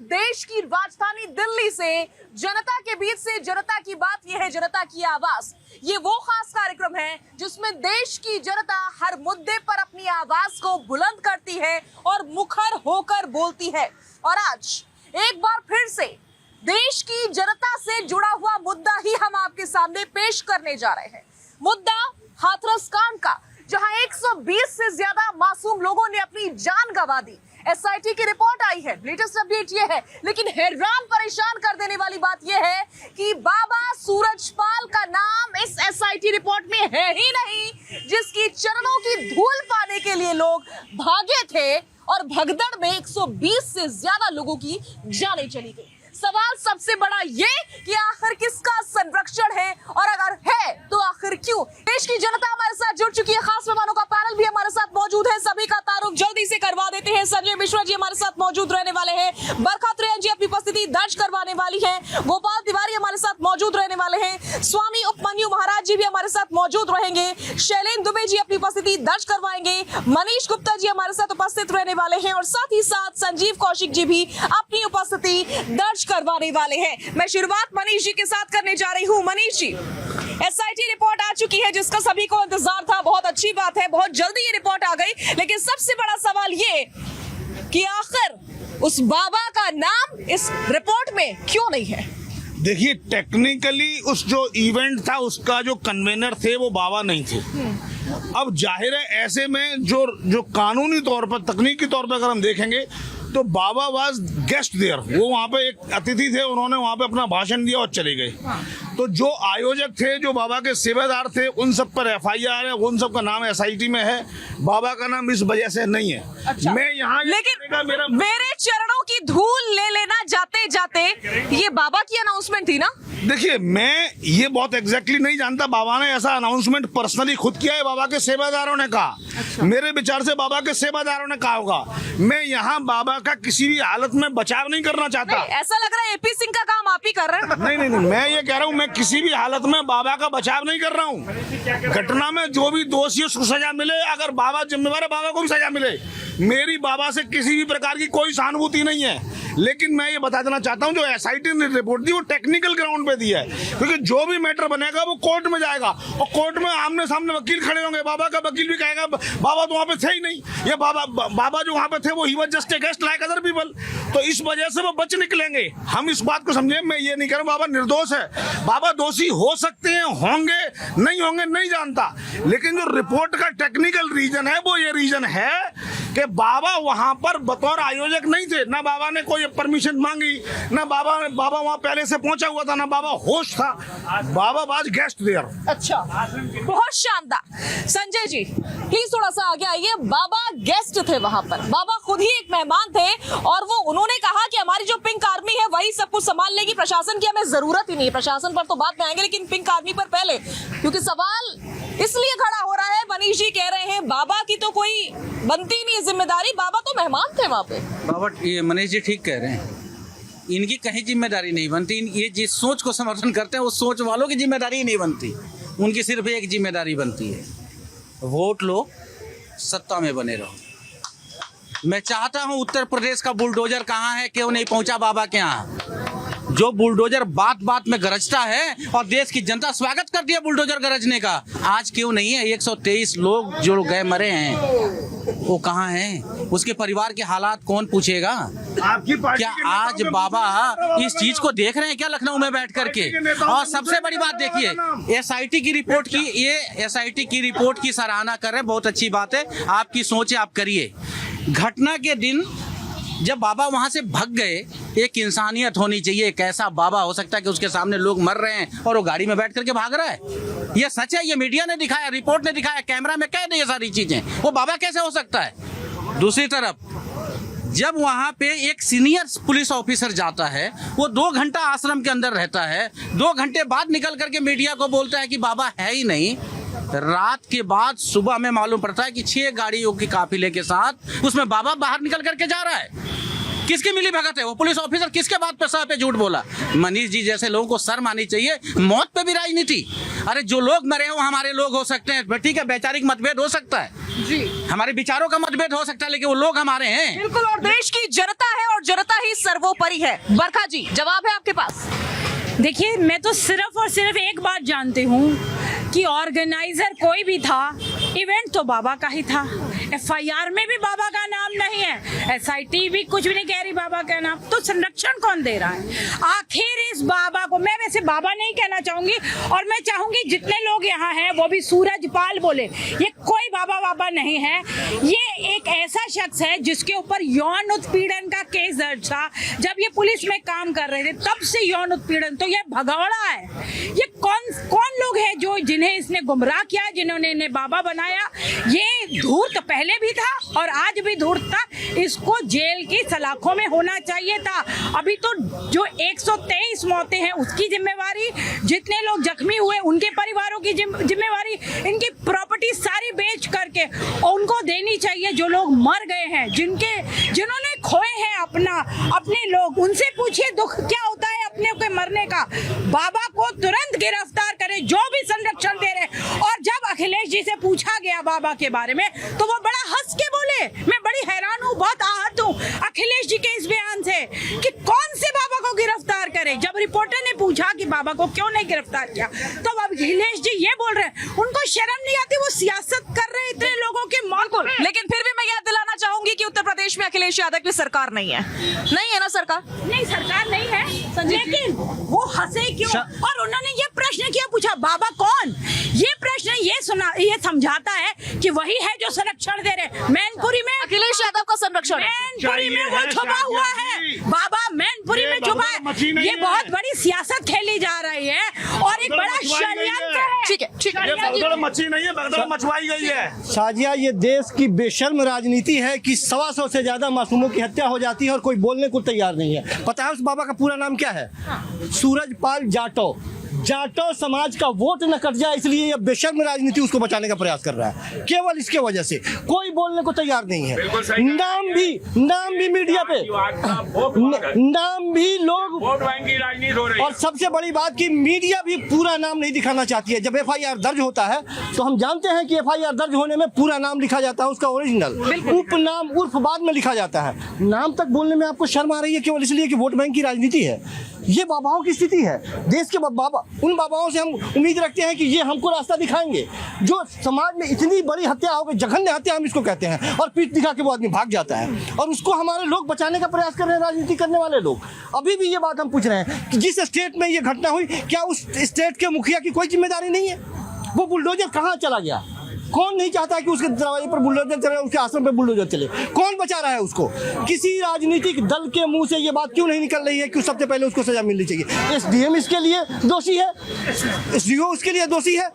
देश की राजधानी दिल्ली से जनता के बीच से जनता की बात, यह है जनता की आवाज। ये वो खास कार्यक्रम है जिसमें देश की जनता हर मुद्दे पर अपनी आवाज को बुलंद करती है और मुखर होकर बोलती है। और आज एक बार फिर से देश की जनता से जुड़ा हुआ मुद्दा ही हम आपके सामने पेश करने जा रहे हैं। मुद्दा हाथरस कांड का, जहां 120 से ज्यादा मासूम लोगों ने अपनी जान गंवा दी। एसआईटी की रिपोर्ट आई है, लेटेस्ट अपडेट ये है, लेकिन हैरान परेशान कर देने वाली बात यह है कि बाबा सूरजपाल का नाम इस एसआईटी रिपोर्ट में है ही नहीं, जिसकी चरणों की धूल पाने के लिए लोग भागे थे और भगदड़ में 120 से ज्यादा लोगों की जानें चली गई। सवाल सबसे बड़ा ये कि आखिर किसका संरक्षण है, और अगर है तो आखिर क्यों। देश की जनता हमारे साथ जुड़ चुकी है, खास मेहमानों का पैनल भी हमारे साथ मौजूद है। सभी का तारुफ जल्दी से करवा देते हैं। संजय मिश्रा जी हमारे साथ मौजूद रहने वाले हैं, बरखा त्रेयन जी अपनी उपस्थिति दर्ज करवाने वाली है, गोपाल तिवारी हमारे साथ मौजूद रहने वाले हैं, स्वामी उपमन्यु महाराज जी भी हमारे साथ मौजूद रहेंगे, शैलेंद्र दुबे जी अपनी उपस्थिति दर्ज करवाएंगे, मनीष गुप्ता जी हमारे साथ उपस्थित रहने वाले हैं, और साथ ही साथ संजीव कौशिक जी भी अपनी उपस्थिति दर्ज करवाने वाले हैं। मैं शुरुआत मनीष जी के साथ करने जा रही हूँ। मनीष जी, एसआईटी रिपोर्ट आ चुकी है जिसका सभी को इंतजार था, बहुत अच्छी बात है, बहुत जल्दी ये रिपोर्ट आ गई, लेकिन सबसे बड़ा सवाल ये कि आखिर उस बाबा का नाम इस रिपोर्ट में क्यों नहीं है। देखिए, टेक्निकली उस जो इवेंट था उसका जो कन्वेनर थे वो बाबा नहीं थे। अब जाहिर है ऐसे में जो कानूनी तौर पर, तकनीकी तौर पर अगर हम देखेंगे तो बाबा वाज गेस्ट देयर, वो वहाँ पे एक अतिथि थे, उन्होंने वहाँ पे अपना भाषण दिया और चले गए। तो जो आयोजक थे, जो बाबा के सेवादार थे, उन सब पर एफआईआर है, उन सब का नाम एसआईटी में है, बाबा का नाम इस वजह से नहीं है। अच्छा। मैं यहाँ लेकिन मेरे चरणों की धूल ले लेना जाते जाते ये बाबा की अनाउंसमेंट थी ना। देखिए, मैं ये बहुत एग्जैक्टली नहीं जानता, बाबा ने ऐसा अनाउंसमेंट पर्सनली खुद किया है, बाबा के सेवादारों ने कहा। अच्छा। मेरे विचार से बाबा के सेवादारों ने कहा होगा। मैं यहाँ बाबा का किसी भी हालत में बचाव नहीं करना चाहता। ऐसा लग रहा है एपी सिंह का काम आप ही कर रहे हैं। नहीं, मैं ये कह रहा हूँ, मैं किसी भी हालत में बाबा का बचाव नहीं कर रहा हूँ। घटना में जो भी दोषी है उसको सजा मिले, अगर बाबा जिम्मेवार है बाबा को भी सजा मिले। मेरी बाबा से किसी भी प्रकार की कोई सहानुभूति नहीं है। लेकिन मैं ये बता देना चाहता हूँ, जो एसआईटी ने रिपोर्ट दी वो टेक्निकल ग्राउंड पे दी है, क्योंकि जो भी मैटर बनेगा वो कोर्ट में जाएगा और कोर्ट में आमने सामने वकील खड़े होंगे। बाबा का वकील भी कहेगा बाबा तो वहाँ पे थे ही नहीं, ये बाबा जो वहाँ पे थे वो he was just a guest like other people. तो इस वजह से वो बच निकलेंगे। हम इस बात को समझे, मैं ये नहीं कह रहा हूँ बाबा निर्दोष है, बाबा दोषी हो सकते हैं, होंगे नहीं होंगे नहीं जानता, लेकिन जो रिपोर्ट का टेक्निकल रीजन है वो ये रीजन है कि बाबा वहां पर बतौर आयोजक नहीं थे, ना बाबा ने कोई परमिशन मांगी, ना बाबा वहां पहले से पहुंचा हुआ था, ना बाबा होस्ट था, बाबा वाज गेस्ट देयर। अच्छा, बहुत शानदार। संजय जी प्लीज थोड़ा सा आगे आइए। बाबा गेस्ट थे वहां पर, बाबा खुद ही एक मेहमान थे, और वो उन्होंने कहा कि हमारी जो पिंक आर्मी है वही सब कुछ संभाल लेगी, प्रशासन की हमें जरूरत ही नहीं है। प्रशासन पर तो बाद में आएंगे, लेकिन पिंक आर्मी पर पहले, क्योंकि सवाल इसलिए खड़ा हो रहा है, मनीष जी कह रहे हैं बाबा की तो कोई बनती नहीं है जिम्मेदारी, बाबा तो मेहमान थे वहां पे। बाबा, ये मनीष जी ठीक कह रहे हैं, इनकी कहीं जिम्मेदारी नहीं बनती। ये जिस सोच को समर्थन करते हैं उस सोच वालों की जिम्मेदारी ही नहीं बनती, उनकी सिर्फ एक जिम्मेदारी बनती है, वोट लो, सत्ता में बने रहो। मैं चाहता हूं उत्तर प्रदेश का बुलडोजर कहाँ है, क्यों नहीं पहुंचा बाबा के यहाँ। जो बुलडोजर बात बात में गरजता है और देश की जनता स्वागत करती है बुलडोजर गरजने का, आज क्यों नहीं है। 123 लोग जो गए मरे हैं वो कहाँ हैं, उसके परिवार के हालात कौन पूछेगा। क्या आज बाबा इस चीज को देख रहे हैं क्या लखनऊ में बैठ करके। और सबसे बड़ी बात देखिए, एसआईटी की रिपोर्ट की, ये एसआईटी की रिपोर्ट की सराहना कर रहे हैं, बहुत अच्छी बात है, आपकी सोच है, आप करिए। घटना के दिन जब बाबा वहां से भाग गए, एक इंसानियत होनी चाहिए। एक ऐसा बाबा हो सकता है कि उसके सामने लोग मर रहे हैं और वो गाड़ी में बैठ करके भाग रहा है। ये सच है, ये मीडिया ने दिखाया, रिपोर्ट ने दिखाया, कैमरा में कह दे ये सारी चीजें, वो बाबा कैसे हो सकता है। दूसरी तरफ जब वहां पे एक सीनियर पुलिस ऑफिसर जाता है, वो 2 घंटा आश्रम के अंदर रहता है, 2 घंटे बाद निकल करके मीडिया को बोलता है कि बाबा है ही नहीं। रात के बाद सुबह में मालूम पड़ता है कि 6 गाड़ियों की काफिले के साथ उसमें बाबा बाहर निकल करके जा रहा है। किसकी मिली भगत है वो पुलिस ऑफिसर, किसके बात पे सह पे झूठ बोला। मनीष जी जैसे लोगों को शर्म आनी चाहिए। मौत पे भी राजनीति, अरे जो लोग मरे हो हमारे लोग हो सकते हैं, ठीक है, वैचारिक मतभेद हो सकता है, जी हमारे विचारों का मतभेद हो सकता है, लेकिन वो लोग हमारे हैं। बिल्कुल, और देश की जनता है और जनता ही सर्वोपरि है। बरखा जी, जवाब है आपके पास। देखिए, मैं तो सिर्फ और सिर्फ एक बात जानती हूँ कि ऑर्गेनाइजर कोई भी था, इवेंट तो बाबा का ही था। एफआईआर में भी बाबा का नाम नहीं है, एसआईटी भी कुछ भी नहीं कह रही बाबा का नाम, तो संरक्षण कौन दे रहा है आखिर इस बाबा को? मैं वैसे बाबा नहीं कहना चाहूंगी, और मैं चाहूंगी जितने लोग यहाँ हैं वो भी सूरजपाल बोले, ये कोई बाबा नहीं है। ये एक ऐसा शख्स है जिसके ऊपर यौन उत्पीड़न का केस दर्ज था। जब ये पुलिस में काम कर रहे थे तब से यौन उत्पीड़न, तो ये भगौड़ा है। ये कौन लोग हैं जो जिन्हें इसने गुमराह किया, जिन्होंने इन्हें बाबा बनाया? ये धूर्त पहले भी था और आज भी धूर्त था। इसको जेल की सलाखों में होना चाहिए था। अभी तो जो 123 मौतें हैं उसकी जिम्मेवारी, जितने लोग जख्मी हुए उनके परिवारों की जिम्मेवारी, इनकी प्रॉपर्टी सारी बेच करके उनको देनी चाहिए। जो लोग मर गए हैं, जिन्होंने खोए हैं अपने लोग, उनसे पूछिए दुख क्या होता है अपने के मरने का। बाबा को तुरंत गिरफ्तार करें जो भी संरक्षण दे रहे। और जब अखिलेश जी से पूछा गया बाबा के बारे में तो वो बड़ा हंस के बोले। मैं बड़ी हैरान हूँ, बहुत आहत हूँ अखिलेश जी के इस बयान से कि कौन से बाबा को गिरफ्तार करे। जब रिपोर्टर ने पूछा कि बाबा को क्यों नहीं गिरफ्तार किया, तो अब अखिलेश जी ये बोल रहे हैं उनको शर्म नहीं आती, वो सियासत कर रहे इतने लोगों के मौत को। लेकिन फिर भी मैं याद दिलाना चाहूंगी कि उत्तर प्रदेश में अखिलेश यादव की सरकार नहीं है ना सरकार? नहीं, सरकार नहीं है, लेकिन वो हंसे क्यों? और उन्होंने ये प्रश्न क्यों पूछा, बाबा कौन? ये प्रश्न ये समझाता है कि वही है जो संरक्षण दे रहे। मैनपुरी में अखिलेष यादव का संरक्षण, मैनपुरी में वो छुपा हुआ है बाबा, मैनपुरी में छुपा है। ये बहुत बड़ी सियासत खेली जा रही है और एक बड़ा षड्यंत्र है। ठीक है, ये भगदड़ मची नहीं है, भगदड़ मचवाई गई है। साजिया, ये देश की बेशर्म राजनीति है कि 125 से ज्यादा मासूमों की हत्या हो जाती है और कोई बोलने को तैयार नहीं है। पता है उस बाबा का पूरा नाम क्या है? सूरजपाल जाटो समाज का वोट न कट जाए, इसलिए ये बेशर्म राजनीति उसको बचाने का प्रयास कर रहा है। केवल इसके वजह से कोई बोलने को तैयार नहीं है। नाम भी मीडिया पे, नाम भी लोग, वोट बैंक की राजनीति हो रही है। और सबसे बड़ी बात कि मीडिया भी पूरा नाम नहीं दिखाना चाहती है। जब एफआईआर दर्ज होता है तो हम जानते हैं कि एफआईआर दर्ज होने में पूरा नाम लिखा जाता है, उसका ओरिजिनल, उपनाम उर्फ बाद में लिखा जाता है। नाम तक बोलने में आपको शर्म आ रही है केवल इसलिए कि वोट बैंक की राजनीति है। ये बाबाओं की स्थिति है। देश के बाबा, उन बाबाओं से हम उम्मीद रखते हैं कि ये हमको रास्ता दिखाएंगे। जो समाज में इतनी बड़ी हत्या हो गई, जघन्य हत्या हम इसको कहते हैं, और पीठ दिखा के वो आदमी भाग जाता है और उसको हमारे लोग बचाने का प्रयास कर रहे हैं, राजनीति करने वाले लोग। अभी भी ये बात हम पूछ रहे हैं कि जिस स्टेट में ये घटना हुई, क्या उस स्टेट के मुखिया की कोई जिम्मेदारी नहीं है? वो बुलडोजर कहाँ चला गया? कौन नहीं चाहता कि उसके दरवाजे पर बुलडोजर चले, उसके आश्रम पे बुलडोजर चले? कौन बचा रहा है उसको? किसी राजनीतिक दल के मुंह से ये बात क्यों नहीं निकल रही है कि सबसे पहले उसको सजा मिलनी चाहिए? एसडीएम इसके लिए दोषी है, एसडीओ उसके लिए दोषी है।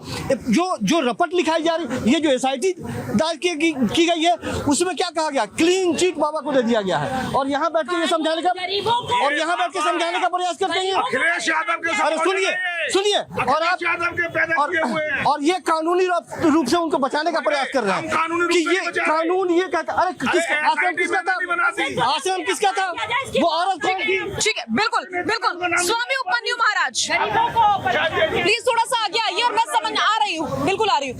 जो रपट लिखाई जा रही, ये जो एसआईटी दायर की गई है, उसमें क्या कहा गया? क्लीन चिट बाबा को दे दिया गया है। और यहाँ बैठ के ये समझाने का प्रयास करते हैं। अखिलेश यादव के, अरे सुनिए, और आप यादव के पैदा किए हुए हैं। और ये कानूनी रूप से उनको बचाने का प्रयास कर रहे हैं कि ये कानून ये कहता, अरे आश्रम किसका था? आश्रम किसका था? वो औरत कौन थी? ठीक है, बिल्कुल स्वामी उपमन्यु महाराज प्लीज थोड़ा सा आगे आइए। और मैं समझ आ रही हूँ, बिल्कुल आ रही हूँ,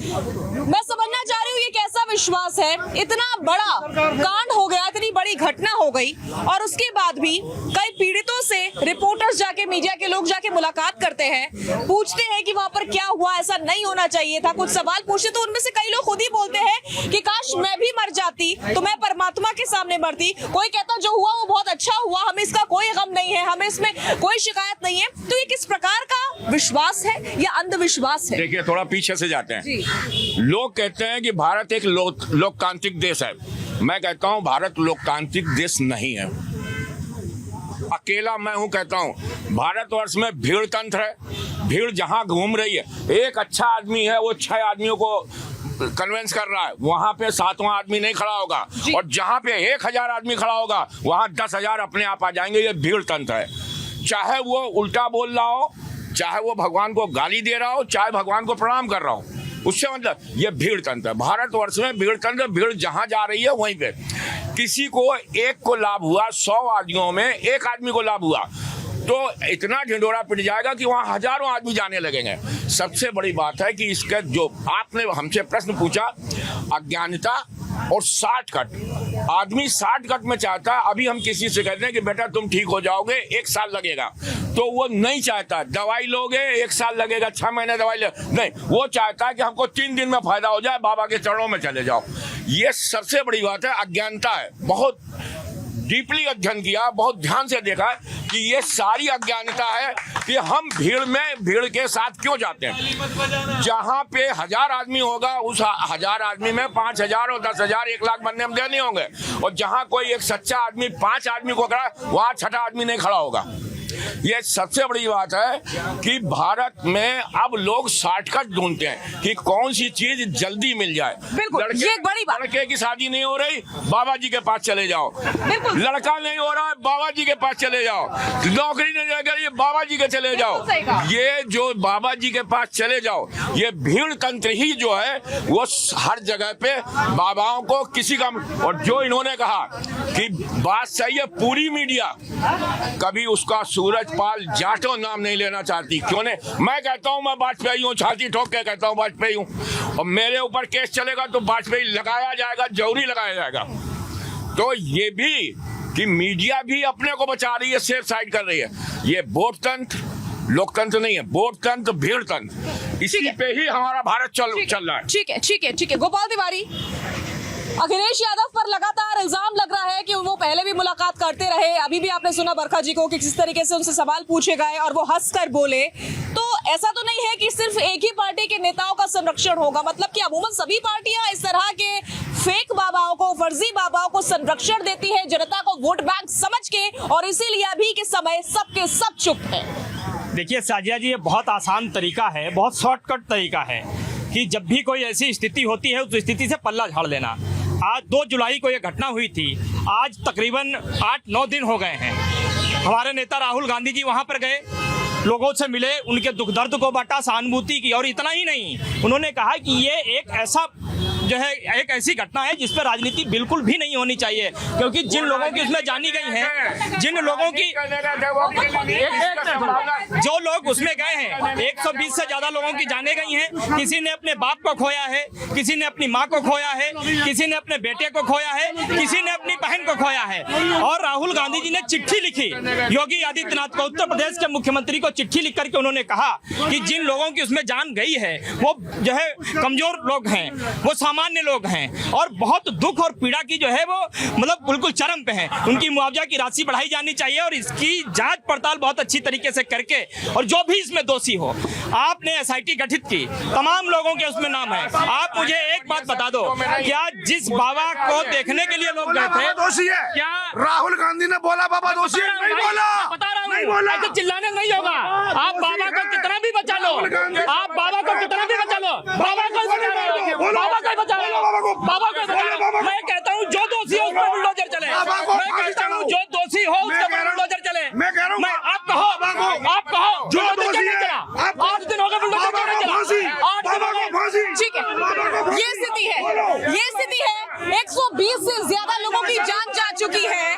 मैं समझना चाह रही हूँ ये कैसा विश्वास है। इतना बड़ा कांड हो गया, इतनी बड़ी घटना हो गई, और उसके बाद भी कई पीड़ितों से रिपोर्टर्स जाके, मीडिया के लोग जाके मुलाकात करते हैं, पूछते हैं कि वहां पर क्या हुआ, ऐसा नहीं होना चाहिए था। कुछ सवाल पूछते तो उनमें से कई लोग खुद ही बोलते हैं कि काश मैं भी मर जाती तो मैं परमात्मा के सामने मरती। कोई कहता जो हुआ वो बहुत अच्छा हुआ, हमें इसका कोई गम नहीं है, हमें इसमें कोई शिकायत नहीं है। तो ये किस प्रकार का विश्वास है या अंधविश्वास है? देखिए, थोड़ा पीछे से जाते हैं। लोग कहते हैं कि भारत एक लोकतांत्रिक देश है। मैं कहता हूं भारत लोकतांत्रिक देश नहीं है। अकेला मैं हूं कहता हूं। भारतवर्ष में भीड़ तंत्र है। भीड़ जहां घूम रही है, एक अच्छा आदमी है वो 6 आदमियों को कन्वेंस कर रहा है, वहां पे 7वां आदमी नहीं खड़ा होगा, और जहां पे 1000 आदमी खड़ा होगा वहां 10,000 अपने आप आ जाएंगे। ये भीड़ तंत्र है। चाहे वो उल्टा बोल रहा हो, चाहे वो भगवान को गाली दे रहा हो, चाहे भगवान को प्रणाम कर रहा हो, उससे मतलब ये भीड़ तंत्र है। भारतवर्ष में भीड़ तंत्र, भीड़ जहां जा रही है वहीं पे किसी को एक को लाभ हुआ, 100 आदमियों में 1 आदमी को लाभ हुआ, तो इतना ढिंडोरा पिट जाएगा कि वहाँ हजारों आदमी जाने लगेंगे। सबसे बड़ी बात है कि इसका जो आपने हमसे प्रश्न पूछा, अज्ञानता और शॉर्टकट, आदमी शॉर्टकट में चाहता है। अभी हम किसी से कहते हैं कि बेटा तुम ठीक हो जाओगे, 1 साल लगेगा, तो वो नहीं चाहता दवाई लोगे 1 साल लगेगा, 6 महीने दवाई ले, नहीं, वो चाहता है कि हमको 3 दिन में फायदा हो जाए, बाबा के चरणों में चले जाओ। ये सबसे बड़ी बात है, अज्ञानता है। बहुत डीपली अध्ययन किया, बहुत ध्यान से देखा कि ये सारी अज्ञानता है कि हम भीड़ के साथ क्यों जाते हैं। जहां पे 1000 आदमी होगा, उस 1000 आदमी में 5000 और 10,000 1 लाख बनने हम देने होंगे, और जहां कोई एक सच्चा आदमी 5 आदमी को खड़ा, वहां 6ठा आदमी नहीं खड़ा होगा। ये सबसे बड़ी बात है कि भारत में अब लोग शॉर्टकट ढूंढते हैं कि कौन सी चीज जल्दी मिल जाए। बिल्कुल, ये एक बड़ी बात। लड़के की शादी नहीं हो रही, बाबा जी के पास चले जाओ। बिल्कुल, लड़का नहीं हो रहा है, बाबा जी के पास चले जाओ। नौकरी नहीं लग रही, बाबा जी के चले जाओ। ये जो बाबा जी के पास चले जाओ, ये भीड़ तंत्र ही जो है वो हर जगह पे बाबाओं को किसी का, और जो इन्होंने कहा कि बात सही है, पूरी मीडिया कभी उसका सूरजपाल जाटव नाम नहीं लेना चाहती। क्यों नहीं? मैं कहता हूं मैं वाजपेयी हूं, छाती ठोक के कहता हूं वाजपेयी हूं, और मेरे ऊपर केस चलेगा तो वाजपेयी लगाया जाएगा, जरूरी लगाया जाएगा। तो ये भी कि मीडिया भी अपने को बचा रही है, सेफ साइड कर रही है। ये वोट तंत्र लोकतंत्र नहीं है, वोट तंत्र भीड़ तंत्र, इसी पे ही हमारा भारत चल रहा है। ठीक है। गोपाल तिवारी, अखिलेश यादव पर लगातार इल्जाम लग रहा है कि वो पहले भी मुलाकात करते रहे। अभी भी आपने सुना बरखा जी को कि किस तरीके से उनसे सवाल पूछे गए और वो हंसकर बोले। तो ऐसा तो नहीं है कि सिर्फ एक ही पार्टी के नेताओं का संरक्षण होगा, मतलब कि अमूमन सभी पार्टियां इस तरह के फेक बाबाओं को, फर्जी बाबाओं को संरक्षण देती है जनता को वोट बैंक समझ के, और इसीलिए अभी के समय सबके सब चुप है। देखिए साजिया जी, ये बहुत आसान तरीका है, बहुत शॉर्टकट तरीका है कि जब भी कोई ऐसी स्थिति होती है उस स्थिति से पल्ला झाड़ लेना। आज 2 जुलाई को ये घटना हुई थी, आज तकरीबन 8-9 दिन हो गए हैं। हमारे नेता राहुल गांधी जी वहाँ पर गए, लोगों से मिले, उनके दुख दर्द को बांटा, सहानुभूति की, और इतना ही नहीं, उन्होंने कहा कि ये एक ऐसा जो है एक ऐसी घटना है जिस पर राजनीति बिल्कुल भी नहीं होनी चाहिए, क्योंकि जिन लोगों की उसमें जानी गई है, जिन लोगों की जो लोग उसमें गए हैं, 120 से ज्यादा लोगों की जाने गई हैं। किसी ने अपने बाप को खोया है, किसी ने अपनी माँ को खोया है, किसी ने अपने बेटे को खोया है, किसी ने अपनी बहन को खोया है। और राहुल गांधी जी ने चिट्ठी लिखी योगी आदित्यनाथ को, उत्तर प्रदेश के मुख्यमंत्री को चिट्ठी लिख करके उन्होंने कहा कि जिन लोगों की उसमें जान गई है वो जो है कमजोर लोग हैं, वो सामान्य लोग हैं, और बहुत दुख और पीड़ा की जो है वो मतलब बिल्कुल चरम पे हैं। उनकी मुआवजा की राशि बढ़ाई जानी चाहिए, और इसकी जांच पड़ताल बहुत अच्छी तरीके से करके, और जो भी इसमें दोषी हो, आपने SIT गठित की, तमाम लोगों के उसमें नाम है। आप मुझे एक बात बता दो, क्या जिस बाबा को देखने के लिए लोग गए थे, दोषी है? क्या राहुल गांधी ने बोला बाबा दोषी है? नहीं बोला, बता रहा नहीं हूँ, बोला। ऐसे चिल्लाने नहीं होगा। आप बाबा को कितना भी बचा लो, आप बाबा को कितना भी बचा लो, बाबा को बचा लो, बाबा को बचा लो, बाबा को बचा लो। मैं कहता हूँ जो दोषी हो उस पर बुलडोजर चले, मैं कहता हूँ जो दोषी हो उस पर बुलडोजर चले। मैं कह रहा हूँ, आप कहो जो दोषी है, 8 दिन हो गए बुलडोजर क्यों नहीं चला? 8 दिन हो गए। ठीक है, ये स्थिति है। 120 से ज्यादा लोगों की जान जा चुकी है,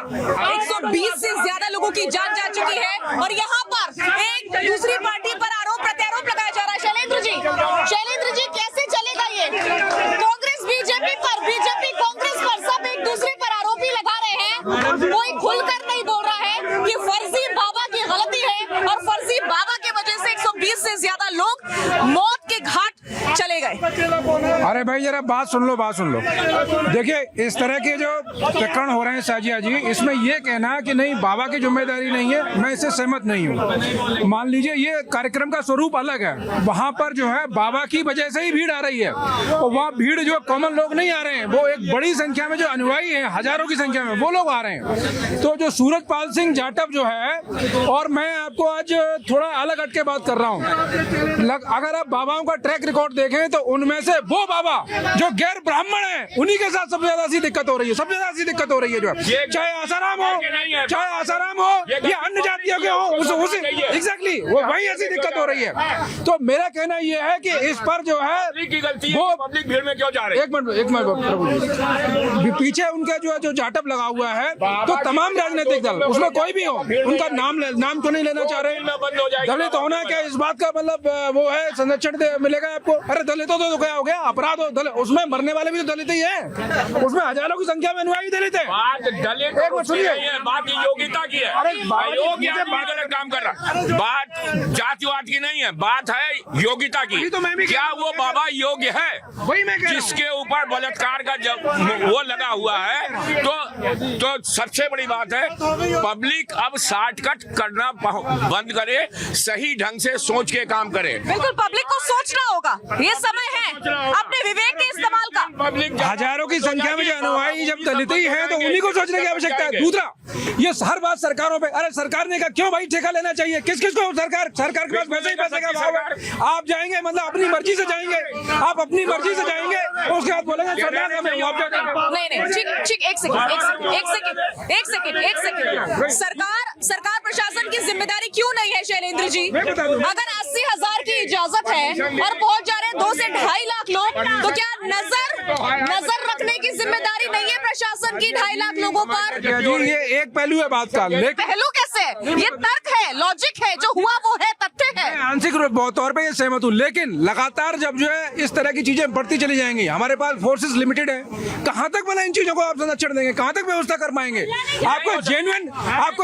120 से ज्यादा लोगों की जान जा चुकी है, और यहाँ पर एक दूसरी पार्टी पर आरोप प्रत्यारोप लगाया जा रहा है। शैलेंद्र जी कैसे चलेगा ये? कांग्रेस बीजेपी कांग्रेस पर सब एक दूसरे पर आरोप ही लगा रहे हैं, कोई खुलकर नहीं बोल रहा है कि फर्जी बाबा की गलती है, और फर्जी बाबा की वजह से 120 से ज्यादा लोग मौत के घाट चले गए। अरे भाई जरा बात सुन लो। देखिए इस तरह के जो प्रकरण हो रहे हैं साजिया जी, इसमें ये कहना कि नहीं बाबा की जिम्मेदारी नहीं है, मैं इससे सहमत नहीं हूँ। मान लीजिए ये कार्यक्रम का स्वरूप अलग है, वहाँ पर जो है बाबा की वजह से ही भीड़ आ रही है, और वहाँ भीड़ जो कॉमन लोग नहीं आ रहे हैं, वो एक बड़ी संख्या में जो अनुयायी हैं, हजारों की संख्या में वो लोग आ रहे हैं। तो जो सूरजपाल सिंह जाटव जो है, और मैं आपको आज थोड़ा अलग हट के बात कर रहा हूँ, अगर आप बाबाओं का ट्रैक रिकॉर्ड देखें तो उनमें से वो बाबा जो गैर ब्राह्मण है, उन्हीं के साथ सबसे ज्यादा दिक्कत हो रही है, जो चाहे आसाराम हो या अन्य जातियों के हो एग्जैक्टली वही ऐसी दिक्कत हो रही है। तो मेरा कहना ये है कि इस पर जो है की गलती है, वो पब्लिक भीड़ में क्यों जा रही है? एक मिनट प्रभु जी, पीछे उनका जो जाटअप लगा हुआ है, तो तमाम राजनीतिक दल उसमें कोई भी हो उनका नाम तो नहीं लेना चाह रहे। दलित होना क्या इस बात का मतलब वो है संरक्षण मिलेगा आपको? अरे दलितों तो क्या हो गया, अपराध हो, उसमें मरने वाले भी तो दलित ही हैं, उसमें हजारों की संख्या में अनुयायी दलित है। बात दलित एक मिनट सुनिए, बात योग्यता की है। अरे योग्य आदमी गलत काम कर रहा, बात जातिवाद की नहीं है, बात है योग्यता की। तो मैं भी क्या वो बाबा योग्य है? वही मैं कह रहा हूं। जिसके ऊपर बलात्कार का जब वो लगा हुआ है, तो सबसे बड़ी बात है पब्लिक अब शॉर्टकट करना बंद करे, सही ढंग से सोच के काम करे। बिल्कुल पब्लिक को सोचना होगा, ये समय है अपने विवेक के इस्तेमाल का। पब्लिक हजारों की संख्या में जो अनुयायी जब दलित ही हैं तो उन्हीं को सोचने की आवश्यकता है। दूसरा, ये हर बात सरकारों पे, अरे सरकार ने कहा क्यों भाई ठेका लेना चाहिए, किस को सरकार के पास पैसे ही पैसे का भाव है। आप जाएंगे मतलब अपनी मर्जी से जाएंगे, आप अपनी मर्जी से जाएंगे, उसके बाद बोलेंगे सरकार हमें मुआवजा देगा। नहीं ठीक एक सेकंड सरकार प्रशासन की जिम्मेदारी क्यों नहीं है शैलेंद्र जी? अगर 80,000 की इजाजत है और पहुंच जा रहे हैं 2 से 2.5 लाख लोग, तो क्या नजर रखने की जिम्मेदारी नहीं है प्रशासन की 2.5 लाख लोगों पर? जी ये एक पहलू है बात का, लेकिन पहलू कैसे? ये तर्क है, लॉजिक है, जो हुआ वो है, तथ्य है। आंशिक तौर पे ये सहमत हूँ, लेकिन लगातार जब जो है इस तरह की चीजें बढ़ती चली जाएंगी, हमारे पास फोर्सेस लिमिटेड है, कहाँ तक बना इन चीजों को आप संरक्षण देंगे, कहाँ तक व्यवस्था कर पाएंगे? आपको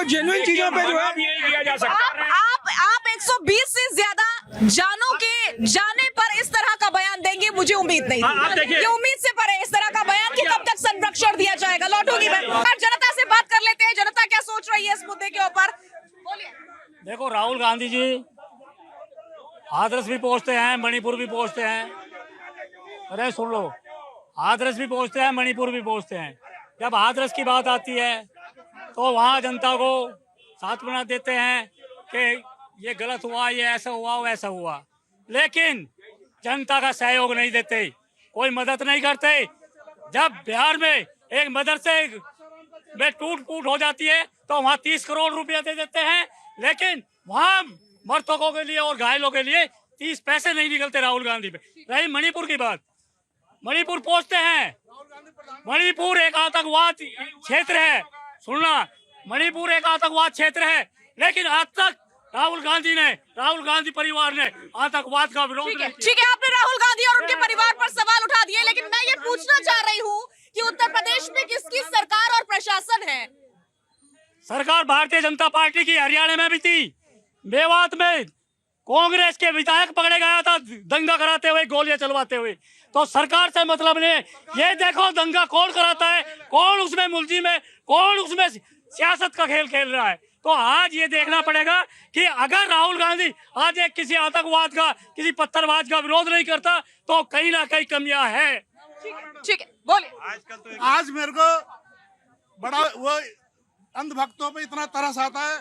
जेन्युइन चीजों पे जो है किया जा सकता है। आप 120 से ज्यादा जानों के जाने पर इस तरह का बयान देंगे, मुझे उम्मीद नहीं थी। ये उम्मीद से परे इस तरह का बयान कि कब तक संरक्षण दिया जाएगा। लौटूंगी मैं और जनता से बात कर लेते हैं, जनता क्या सोच रही है इस मुद्दे के ऊपर। बोलिए। देखो राहुल गांधी जी हाथरस भी पहुंचते हैं, मणिपुर भी पहुंचते हैं। अरे सुन लो, हाथरस भी पहुंचते हैं, मणिपुर भी पहुंचते हैं। जब हाथरस की बात आती है तो वहाँ जनता को सांत्वना देते हैं कि ये गलत हुआ, ये ऐसा हुआ, वैसा हुआ, लेकिन जनता का सहयोग नहीं देते, कोई मदद नहीं करते। जब बिहार में एक मदरसे में टूट फूट हो जाती है तो वहाँ 30 करोड़ रुपया दे देते हैं, लेकिन वहाँ मृतकों के लिए और घायलों के लिए 30 पैसे नहीं निकलते राहुल गांधी पे। रही मणिपुर की बात, मणिपुर पहुंचते हैं, मणिपुर एक आतंकवाद क्षेत्र है, सुनना, मणिपुर एक आतंकवाद क्षेत्र है, लेकिन आज तक राहुल गांधी परिवार ने आतंकवाद का विरोध नहीं किया। ठीक है, आपने राहुल गांधी और उनके परिवार पर सवाल उठा दिए, लेकिन मैं ये पूछना चाह रही हूँ कि उत्तर प्रदेश में किसकी सरकार और प्रशासन है? सरकार भारतीय जनता पार्टी की हरियाणा में भी थी, मेवात में कांग्रेस के विधायक पकड़े गया था दंगा कराते हुए, गोलियां चलवाते हुए। तो सरकार से मतलब नहीं, ये देखो दंगा कौन कराता है, कौन उसमें मुलजिम है, कौन उसमें सियासत का खेल खेल रहा है। तो आज ये देखना पड़ेगा कि अगर राहुल गांधी आज एक किसी आतंकवाद का, किसी पत्थरबाज का विरोध नहीं करता तो कहीं ना कहीं कमियां है। ठीक है, बोलिए। आज मेरे को बड़ा वो अंधभक्तों पे इतना तरस आता है।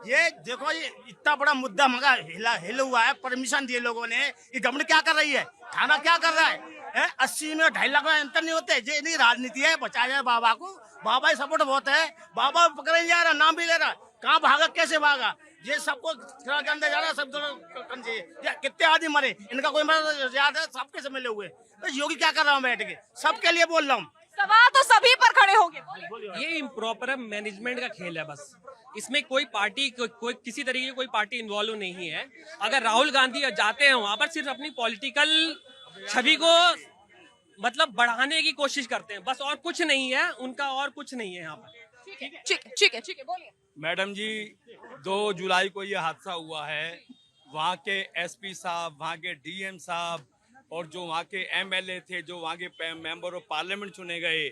ये देखो, ये इतना बड़ा मुद्दा मगा हिल हुआ है, परमिशन दिए लोगों ने, ये गवर्नमेंट क्या कर रही है, थाना क्या कर रहा है? 80 में 2.5 लाख अंतर नहीं होते। ये नहीं राजनीति है, बचाया जाए बाबा को, बाबा ही सपोर्ट बहुत है, बाबा पकड़े जा रहा, नाम भी ले रहा, कहाँ भागा, कैसे भागा, ये सबको अंदर जा रहा है। सब कितने आदमी मरे, इनका कोई मदद याद है? सबके से मिले हुए, तो योगी क्या कर रहा हूँ बैठ के, सबके लिए बोल रहा हूँ। सवाल तो सभी पर खड़े होंगे। ये इम्प्रॉपर मैनेजमेंट का खेल है बस, इसमें कोई पार्टी कोई किसी तरीके की कोई पार्टी इन्वॉल्व नहीं है। अगर राहुल गांधी जाते हैं वहां पर सिर्फ अपनी पॉलिटिकल छवि को मतलब बढ़ाने की कोशिश करते हैं बस, और कुछ नहीं है उनका, और कुछ नहीं है यहाँ पर। ठीक है, बोलिए। मैडम जी, 2 जुलाई को ये हादसा हुआ है, वहाँ के एसपी साहब, वहाँ के डीएम साहब और जो वहाँ के एमएलए थे, जो वहाँ के मेंबर ऑफ पार्लियामेंट चुने गए,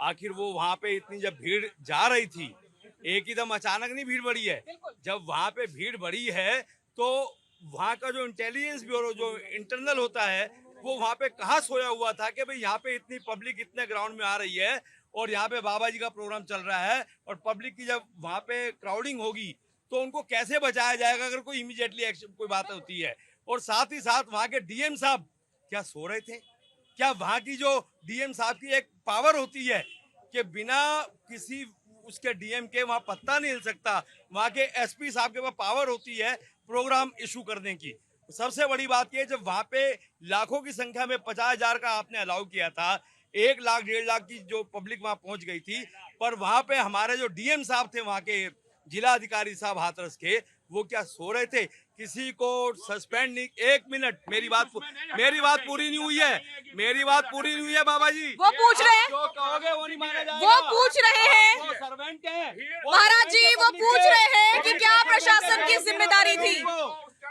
आखिर वो वहाँ पे इतनी जब भीड़ जा रही थी, एक एकदम अचानक नहीं भीड़ बढ़ी है। जब वहाँ पे भीड़ बढ़ी है तो वहाँ का जो इंटेलिजेंस ब्यूरो जो इंटरनल होता है वो वहाँ पे कहाँ सोया हुआ था कि भाई यहाँ पे इतनी पब्लिक इतने ग्राउंड में आ रही है और यहाँ पे बाबा जी का प्रोग्राम चल रहा है और पब्लिक की जब वहाँ पे क्राउडिंग होगी तो उनको कैसे बचाया जाएगा अगर कोई इमीडिएटली एक्शन कोई बात होती है। और साथ ही साथ वहाँ के डीएम साहब क्या सो रहे थे? क्या वहाँ की जो डीएम साहब की एक पावर होती है कि बिना किसी उसके डीएम के वहाँ पत्ता नहीं हिल सकता। वहाँ के एसपी साहब के पास पावर होती है प्रोग्राम इशू करने की। सबसे बड़ी बात यह, जब वहाँ पे लाखों की संख्या में 50,000 का आपने अलाउ किया था, 1 लाख 1.5 लाख की जो पब्लिक वहाँ पहुँच गई थी, पर वहाँ पे हमारे जो डीएम साहब थे, वहाँ के जिला अधिकारी साहब हाथरस के, वो क्या सो रहे थे? किसी को सस्पेंड नहीं। 1 मिनट, मेरी बात पूरी नहीं हुई है, मेरी बात पूरी नहीं हुई है बाबा जी। वो पूछ रहे हैं, जो कहोगे वो नहीं माना जाएगा। वो पूछ रहे हैं वो सर्वेंट है महाराज जी, वो पूछ रहे हैं कि क्या प्रशासन की जिम्मेदारी थी।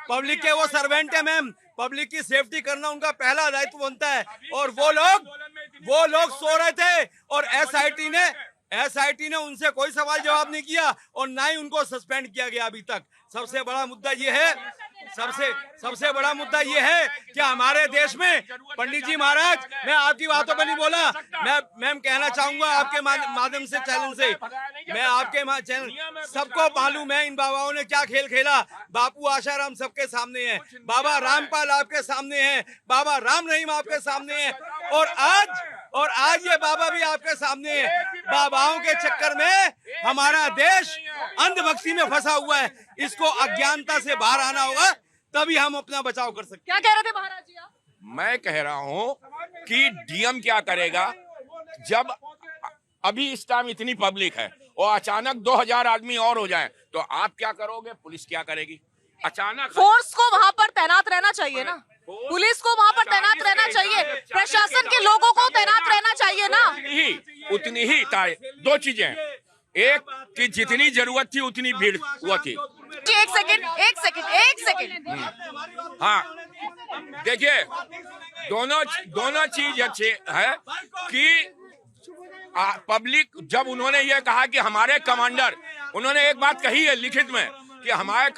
पब्लिक के वो सर्वेंट है मैम, पब्लिक की सेफ्टी करना उनका पहला दायित्व बनता है। और वो लोग सो रहे थे और एसआईटी ने उनसे कोई सवाल जवाब नहीं किया और ना ही उनको सस्पेंड किया गया अभी तक। सबसे बड़ा मुद्दा ये है, सबसे बड़ा मुद्दा ये है कि हमारे देश में, पंडित जी महाराज, मैं आपकी बातों पर नहीं बोला, मैं कहना चाहूंगा आपके माध्यम से, चैनल से, मैं आपके चैनल, सबको मालूम है इन बाबाओं ने क्या खेल खेला। बापू आशाराम सबके सामने है, बाबा रामपाल आपके सामने है, बाबा राम रहीम आपके सामने है, और आज ये बाबा भी आपके सामने है। बाबाओं के चक्कर में हमारा देश अंधभक्ति में फंसा हुआ है। इसको अज्ञानता से बाहर आना होगा, तभी हम अपना बचाव कर सकते क्या कह रहे थे महाराज जी आप? मैं कह रहा हूं कि डीएम क्या करेगा जब अभी इस टाइम इतनी पब्लिक है और अचानक 2000 आदमी और हो जाए, तो आप क्या करोगे? पुलिस क्या करेगी? अचानक फोर्स को वहाँ पर तैनात रहना चाहिए ना, पुलिस को वहाँ पर तैनात रहना चाहिए, प्रशासन के लोगों को तैनात रहना चाहिए ना। उतनी ही 2 चीजें, एक कि जितनी जरूरत थी उतनी भीड़ हुआ थी। एक सेकंड। हाँ, देखिए, दोनों चीज अच्छे है कि पब्लिक, जब उन्होंने ये कहा कि हमारे कमांडर, उन्होंने एक बात कही है लिखित में कि हमारे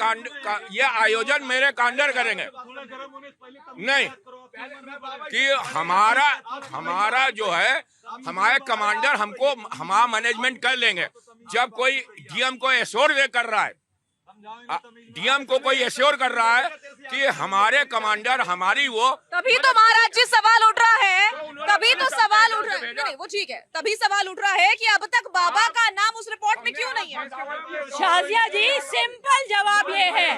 ये आयोजन मेरे कमांडर करेंगे, नहीं कि हमारा जो है, हमारे कमांडर हमको, हमारा मैनेजमेंट कर लेंगे। जब कोई डीएम को एश्योर कर रहा है, डीएम को कोई एश्योर कर रहा है कि हमारे कमांडर, हमारी वो, तभी तो महाराज जी सवाल उठ रहा है, तभी तो सवाल उठ रहा है। नहीं, वो ठीक है, तभी सवाल उठ रहा है कि अब तक बाबा का नाम उस रिपोर्ट में क्यों नहीं है। शाजिया जी, सिंपल जवाब ये है,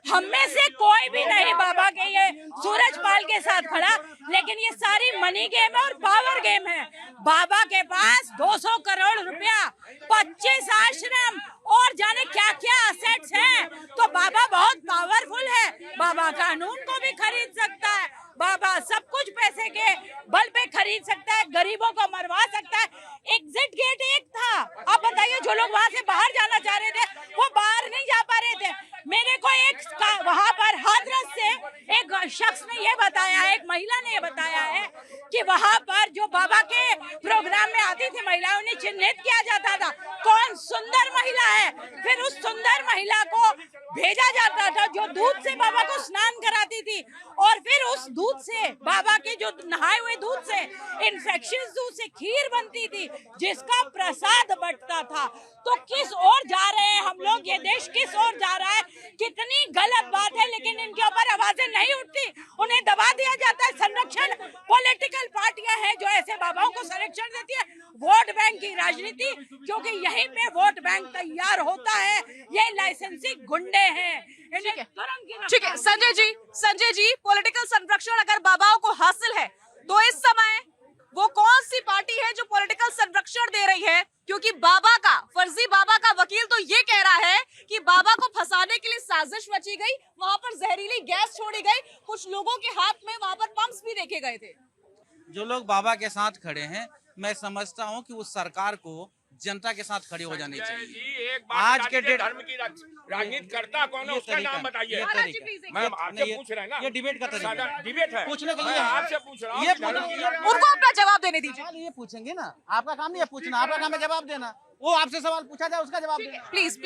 हम में से कोई भी नहीं बाबा के ये सूरजपाल के साथ खड़ा, लेकिन ये सारी मनी गेम है और पावर गेम है। बाबा के पास 200 करोड़ रुपया, 25 आश्रम और जाने क्या क्या असेट्स हैं, तो बाबा बहुत पावरफुल है। बाबा कानून को भी खरीद सकता है, बाबा सब कुछ पैसे के बल पे खरीद सकता है, गरीबों को मरवा सकता है। एग्जिट गेट एक था, आप बताइए, जो लोग वहाँ से बाहर जाना चाह रहे थे वो बाहर नहीं जा पा रहे थे। मेरे को वहाँ पर हाथरस से एक शख्स ने ये बताया, एक महिला ने ये बताया है कि वहाँ पर जो बाबा के प्रोग्राम में आती थी महिलाओं, उन्हें चिन्हित किया जाता था कौन सुंदर महिला है, फिर उस सुंदर महिला को भेजा जाता था जो दूध से बाबा को स्नान कराती थी, और फिर उस दूध से, बाबा के जो नहाए हुए दूध से, इन्फेक्शियस दूध से खीर बनती थी जिसका प्रसाद बंटता था। तो किस ओर जा रहे हैं हम लोग? ये देश किस ओर जा रहा है? कितनी गलत बात है, लेकिन इनके ऊपर आवाजें नहीं उठती, उन्हें दबा दिया जाता है। संरक्षण पॉलिटिकल पार्टियां हैं जो ऐसे बाबाओं को संरक्षण देती है, वोट बैंक की राजनीति, क्योंकि यहीं पे वोट बैंक तैयार होता है। ये लाइसेंसी गुंडे हैं। ठीक है संजय जी, पॉलिटिकल संरक्षण अगर बाबाओं को हासिल है तो इस समय वो कौन सी पार्टी है जो पॉलिटिकल संरक्षण दे रही है? क्योंकि फर्जी बाबा का वकील तो ये कह रहा है कि बाबा को फंसाने के लिए साजिश रची गई, वहां पर जहरीली गैस छोड़ी गई, कुछ लोगों के हाथ में वहां पर पंप्स भी देखे गए थे। जो लोग बाबा के साथ खड़े हैं, मैं समझता हूं कि उस सरकार को जनता के साथ खड़ी हो जानी चाहिए। आज के धर्म की राजनीति करता कौन है, उसका नाम बताइए। मैम आपसे पूछ रहे हैं ना, ये डिबेट का तरीका, डिबेट है, पूछने के लिए आपसे पूछ रहा हूँ, उनको अपना जवाब देने दीजिए। ये पूछेंगे ना, आपका काम नहीं है पूछना, आपका काम है जवाब देना। वो आपसे सवाल पूछा जाए उसका जवाब देना। प्लीज